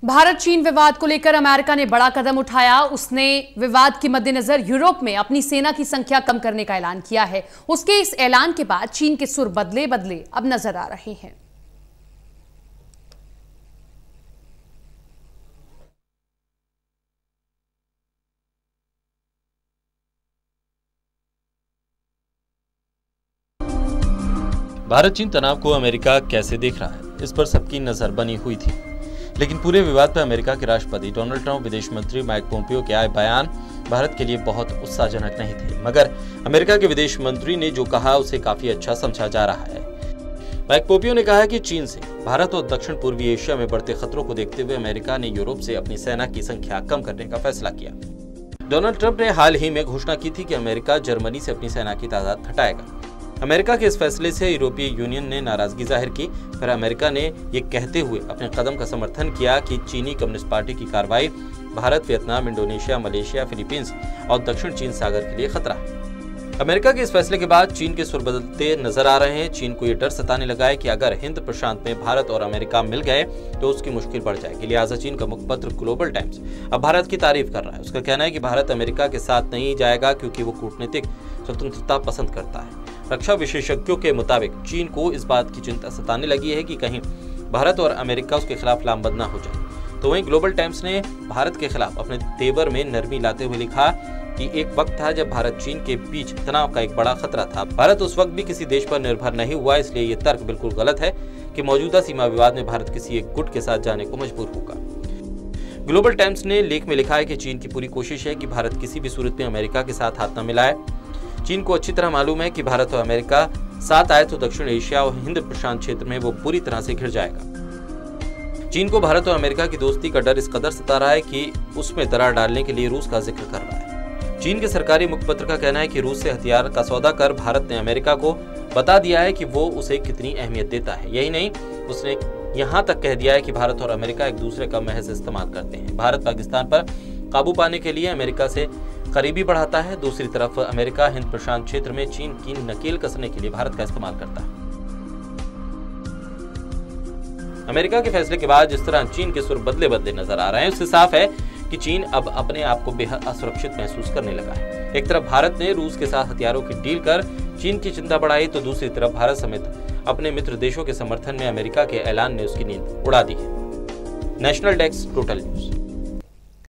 भारत चीन विवाद को लेकर अमेरिका ने बड़ा कदम उठाया। उसने विवाद के मद्देनजर यूरोप में अपनी सेना की संख्या कम करने का ऐलान किया है। उसके इस ऐलान के बाद चीन के सुर बदले बदले अब नजर आ रहे हैं। भारत चीन तनाव को अमेरिका कैसे देख रहा है, इस पर सबकी नजर बनी हुई थी। लेकिन पूरे विवाद पर अमेरिका के राष्ट्रपति डोनाल्ड ट्रंप, विदेश मंत्री माइक पोम्पियो के आए बयान भारत के लिए बहुत उत्साहजनक नहीं थे। मगर अमेरिका के विदेश मंत्री ने जो कहा उसे काफी अच्छा समझा जा रहा है। माइक पोम्पियो ने कहा कि चीन से भारत और दक्षिण पूर्वी एशिया में बढ़ते खतरों को देखते हुए अमेरिका ने यूरोप से अपनी सेना की संख्या कम करने का फैसला किया। डोनाल्ड ट्रंप ने हाल ही में घोषणा की थी कि अमेरिका जर्मनी से अपनी सेना की तादाद घटाएगा। अमेरिका के इस फैसले से यूरोपीय यूनियन ने नाराजगी जाहिर की। फिर अमेरिका ने ये कहते हुए अपने कदम का समर्थन किया कि चीनी कम्युनिस्ट पार्टी की कार्रवाई Bharat, Vietnam, Indonesia, Malaysia, Philippines और दक्षिण चीन सागर के लिए खतरा है। अमेरिका के इस फैसले के बाद चीन के सुर बदलते नजर आ रहे हैं। चीन को ये डर सताने लगा है कि अगर हिंद प्रशांत में भारत और अमेरिका मिल गए तो उसकी मुश्किल बढ़ जाएगी। लिहाजा चीन का मुखपत्र ग्लोबल टाइम्स अब भारत की तारीफ कर रहा है। उसका कहना है कि भारत अमेरिका के साथ नहीं जाएगा क्योंकि वो कूटनीतिक स्वतंत्रता पसंद करता है। रक्षा विशेषज्ञों के मुताबिक चीन को इस बात की चिंता सताने लगी है कि कहीं भारत और अमेरिका उसके खिलाफ लामबंद ना हो जाए। तो वहीं ग्लोबल टाइम्स ने भारत के खिलाफ अपने तेवर में नरमी लाते हुए लिखा कि एक वक्त था जब भारत चीन के बीच तनाव का एक बड़ा खतरा था। भारत उस वक्त भी किसी देश पर निर्भर नहीं हुआ, इसलिए ये तर्क बिल्कुल गलत है कि मौजूदा सीमा विवाद में भारत किसी एक गुट के साथ जाने को मजबूर होगा। ग्लोबल टाइम्स ने लेख में लिखा है कि चीन की पूरी कोशिश है कि भारत किसी भी सूरत में अमेरिका के साथ हाथ न मिलाए। चीन को अच्छी तरह मालूम है कि भारत और अमेरिका साथ आए तो दक्षिण एशिया और हिंद प्रशांत क्षेत्र में वो पूरी तरह से घिर जाएगा। चीन को भारत और अमेरिका की दोस्ती का डर इस कदर सता रहा है कि उसमें दरार डालने के लिए रूस का जिक्र कर रहा है। चीन के सरकारी मुखपत्र का कहना है कि रूस से हथियार का सौदा कर भारत ने अमेरिका को बता दिया है कि वो उसे कितनी अहमियत देता है। यही नहीं, उसने यहाँ तक कह दिया है कि भारत और अमेरिका एक दूसरे का महज इस्तेमाल करते हैं। भारत पाकिस्तान पर काबू पाने के लिए अमेरिका से करीबी बढ़ाता है। दूसरी तरफ अमेरिका हिंद प्रशांत क्षेत्र में चीन की नकेल कसने के लिए भारत का इस्तेमाल करता है। अमेरिका के फैसले के बाद जिस तरह चीन के सुर बदले बदले नजर आ रहे हैं, उससे साफ है कि चीन अब अपने आप को बेहद असुरक्षित महसूस करने लगा है। एक तरफ भारत ने रूस के साथ हथियारों की डील कर चीन की चिंता बढ़ाई, तो दूसरी तरफ भारत समेत अपने मित्र देशों के समर्थन में अमेरिका के ऐलान ने उसकी नींद उड़ा दी है। National desk, total news.